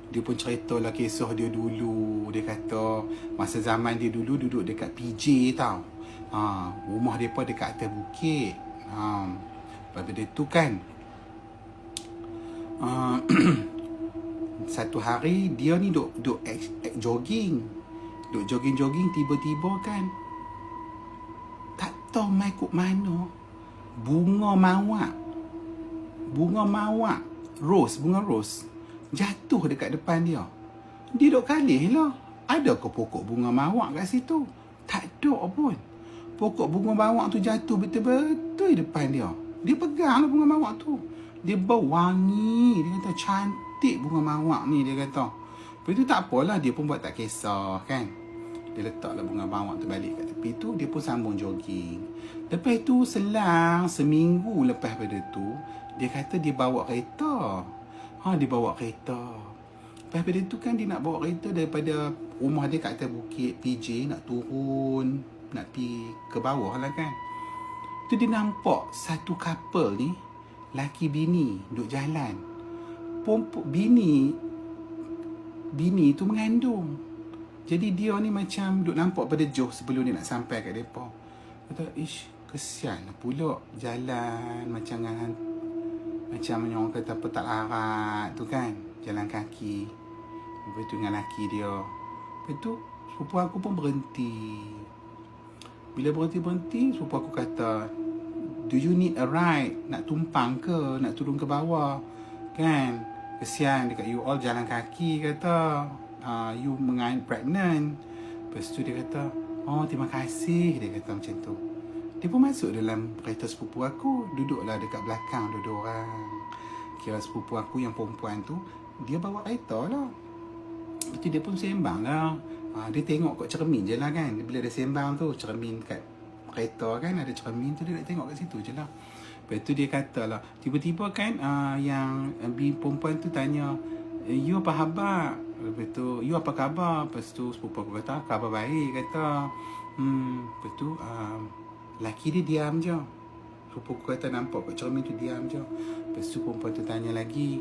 Dia pun cerita lah kisah dia dulu. Dia kata masa zaman dia dulu duduk dekat PJ tau. Rumah dia pun dekat atas bukit. Lepas dia tu kan, satu hari dia ni duk jogging. Duk jogging-jogging, tiba-tiba kan, tak tahu mai kok mana, bunga mawar bunga rose jatuh dekat depan dia. Dia duk kalih lah, ada ke pokok bunga mawar kat situ? Tak ada pun. Pokok bunga mawar tu jatuh betul-betul di depan dia. Dia pegang lah bunga mawar tu. Dia berwangi. Dia kata cantik bunga mawar ni, dia kata. Lepas tu tak apalah, dia pun buat tak kisah kan. Dia letaklah bunga mawar tu balik kat tepi tu. Dia pun sambung jogging. Lepas tu selang seminggu lepas pada tu, dia kata dia bawa kereta. Dia bawa kereta. Lepas pada tu kan, dia nak bawa kereta daripada rumah dia kat atas bukit PJ, nak turun, nak pergi ke bawah lah kan. Tu dia nampak satu couple ni, laki bini duduk jalan. Bini tu mengandung. Jadi dia ni macam duk nampak pada jauh sebelum dia nak sampai kat depa. Kata, kesian lah pula jalan macam yang orang kata petak larat tu kan, jalan kaki. Lepas tu dengan laki dia. Lepas tu sepupu aku pun berhenti. Bila berhenti, sepupu aku kata, do you need a ride? Nak tumpang ke? Nak turun ke bawah? Kan? Kesian dekat you all jalan kaki, kata. You pregnant. Lepas tu dia kata, terima kasih. Dia kata macam tu. Dia pun masuk dalam kereta sepupu aku. Duduklah dekat belakang dua orang. Kira sepupu aku yang perempuan tu, dia bawa kereta lah. Lepas tu dia pun sembang lah. Dia tengok kat cermin je lah kan. Bila dia sembang tu, cermin kat kereta kan, ada cermin tu, dia nak tengok kat situ je lah. Lepas tu dia kata lah, tiba-tiba kan, yang perempuan tu tanya, you apa khabar? Lepas tu, you apa khabar? Lepas tu sepupu aku kata, khabar baik, kata. Lepas tu laki dia diam je. Sepupu aku kata nampak kat cermin tu diam je. Lepas tu perempuan tu tanya lagi,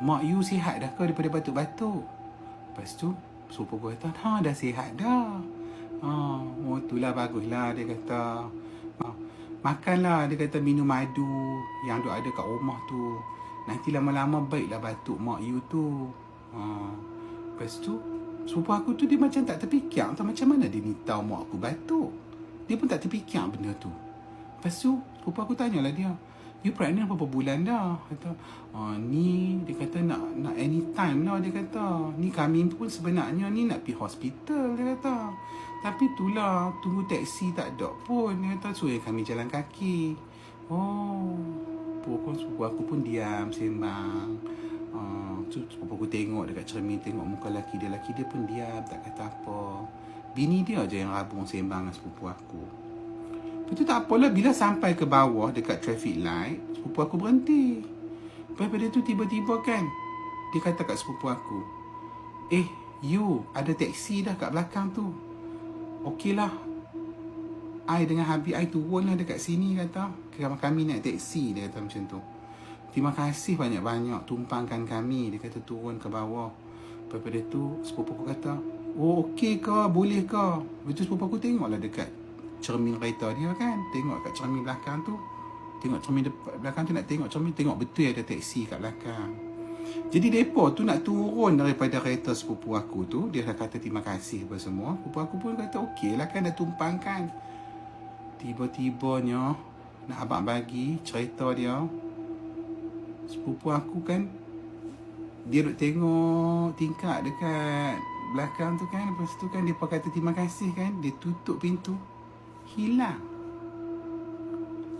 mak you sihat dah ke daripada batuk-batuk? Lepas tu sepupu aku kata, dah sihat dah. Itulah baguslah, dia kata. Makanlah, dia kata, minum madu yang ada kat rumah tu. Nanti lama-lama baiklah batuk mak you tu. Lepas tu sepupu aku tu dia macam tak terfikir tau, macam mana dia ni tahu mak aku batuk. Dia pun tak terfikir benda tu. Lepas tu sepupu aku tanyalah dia, you pregnant berapa bulan dah? Kata, ni dia kata nak anytime lah, dia kata. Ni kami pun sebenarnya ni nak pergi hospital, dia kata. Tapi itulah, tunggu taksi tak ada pun, dia kata. So kami jalan kaki. Sepupu aku pun diam, sembang. Sepupu aku tengok dekat cermin, tengok muka laki dia pun diam, tak kata apa. Bini dia je yang rabung sembang dengan sepupu aku. Lepas tu tak apalah, bila sampai ke bawah dekat traffic light, sepupu aku berhenti. Lepas pada tu tiba-tiba kan, dia kata kat sepupu aku, you ada taksi dah kat belakang tu. Okey lah, I dengan Habib I turun lah dekat sini, kata. Kami naik taksi, dia kata macam tu. Terima kasih banyak-banyak tumpangkan kami, dia kata, turun ke bawah. Lepas pada tu sepupu aku kata, okey ke, boleh ke? Lepas tu sepupu aku tengoklah dekat cermin kereta dia kan. Tengok kat cermin belakang tu. Tengok cermin belakang tu, nak tengok cermin, tengok betul ada taksi kat belakang. Jadi mereka tu nak turun daripada kereta sepupu aku tu. Dia dah kata terima kasih apa semua. Sepupu aku pun kata okey lah kan, dah tumpangkan. Tiba-tibanya nak abang bagi cerita dia, sepupu aku kan, dia duk tengok tingkap dekat belakang tu kan. Lepas tu kan dia kata terima kasih kan, dia tutup pintu, hilang.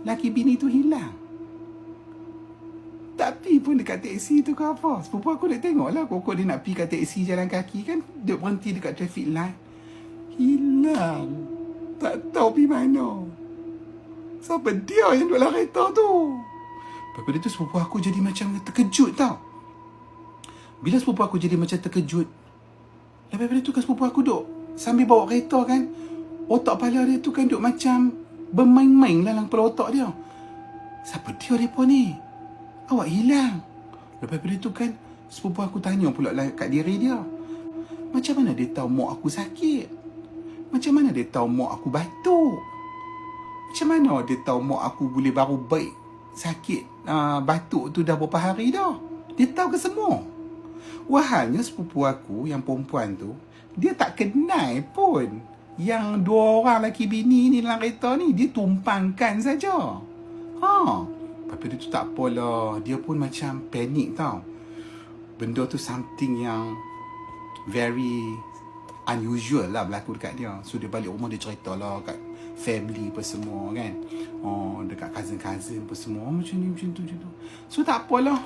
Laki bini tu hilang. Tapi pun dekat teksi tu ke apa, sepupu aku nak tengok lah, kokok dia nak pergi kat teksi jalan kaki kan, dia berhenti dekat traffic light, hilang. Tak tahu pergi mana. Siapa dia yang duduk dalam kereta tu? Lepas tu sepupu aku jadi macam terkejut tau. Bila sepupu aku jadi macam terkejut, lepas tu kan sepupu aku duk sambil bawa kereta kan, otak kepala dia tu kan duk macam bermain-main lah dalam kepala otak dia. Siapa dia mereka ni? Awak hilang. Lepas pada tu kan, sepupu aku tanya pula lah kat diri dia, macam mana dia tahu mak aku sakit? Macam mana dia tahu mak aku batuk? Macam mana dia tahu mak aku boleh baru baik sakit batuk tu dah berapa hari dah? Dia tahu ke semua? Wahalnya sepupu aku yang perempuan tu, dia tak kenal pun yang dua orang lelaki bini ni dalam kereta ni. Dia tumpangkan saja. Tapi dia tu tak apalah. Dia pun macam panik tau. Benda tu something yang very unusual lah berlaku dekat dia. So dia balik rumah, dia cerita lah kat family apa semua kan. Dekat cousin-cousin apa semua. Macam ni, macam tu. So tak apalah.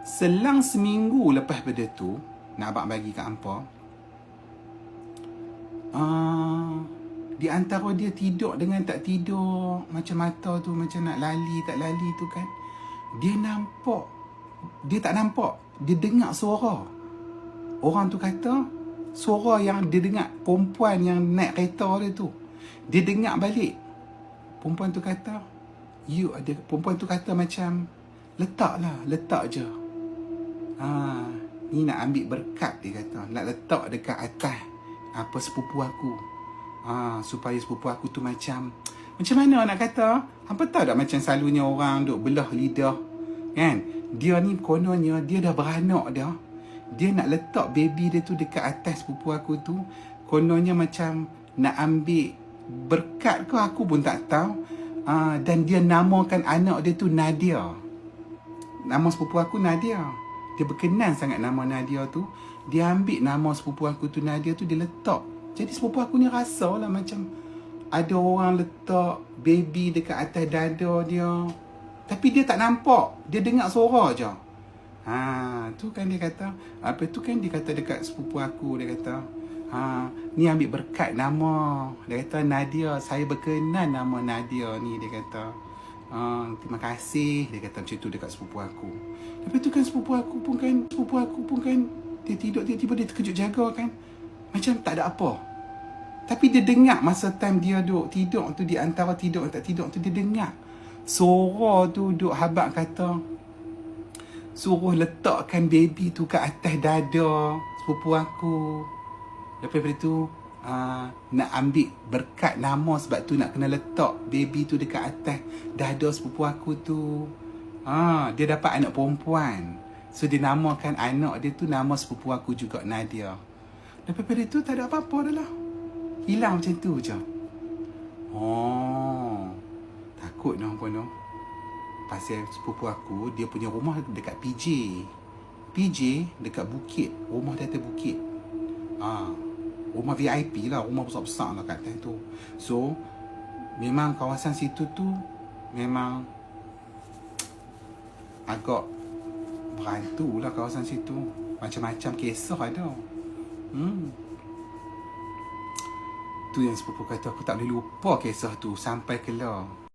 Selang seminggu lepas pada tu, nak abang bagi kat hampa, di antara dia tidur dengan tak tidur, macam mata tu macam nak lali tak lali tu kan, dia tak nampak, dia dengar suara. Orang tu kata suara yang dia dengar, perempuan yang naik kereta dia tu, dia dengar balik. Perempuan tu kata macam, letak je. Ni nak ambil berkat, dia kata. Nak letak dekat atas sepupu aku. Supaya sepupu aku tu macam mana nak kata? Hampa tahu tak macam selalunya orang duk belah lidah kan? Dia ni kononnya dia dah beranak dah. Dia nak letak baby dia tu dekat atas sepupu aku tu. Kononnya macam nak ambil berkat ke, aku pun tak tahu. Dan dia namakan anak dia tu Nadia. Nama sepupu aku Nadia. Dia berkenan sangat nama Nadia tu. Dia ambil nama sepupu aku tu Nadia tu, dia letak. Jadi sepupu aku ni rasa lah macam ada orang letak baby dekat atas dada dia. Tapi dia tak nampak. Dia dengar suara je. Tu kan dia kata. Apa tu kan dia kata dekat sepupu aku. Dia kata, ni ambil berkat nama. Dia kata, Nadia, saya berkenan nama Nadia ni. Dia kata, terima kasih. Dia kata macam tu dekat sepupu aku. Lepas tu kan sepupu aku pun kan dia tidur, tiba-tiba dia terkejut jaga kan. Macam tak ada apa. Tapi dia dengar masa time dia duduk tidur tu, di antara tidur dan tak tidur tu, dia dengar suara tu duk habaq kata, suruh letakkan baby tu kat atas dada sepupu aku. Lepas tu nak ambil berkat nama, sebab tu nak kena letak baby tu dekat atas dada sepupu aku tu. Dia dapat anak perempuan. So dia namakan anak dia tu nama sepupu aku juga, Nadia. Lepas pada tu tak ada apa-apa dah lah. Hilang macam tu je. Takut noh pun noh. Pasal sepupu aku, dia punya rumah dekat PJ dekat bukit. Rumah dia atas bukit. Rumah VIP lah. Rumah besar-besar lah kat atas tu. So memang kawasan situ tu memang agak berantu lah kawasan situ. Macam-macam kisah ada. Tu yang sepupu kata, aku tak boleh lupa kisah tu sampai kelar.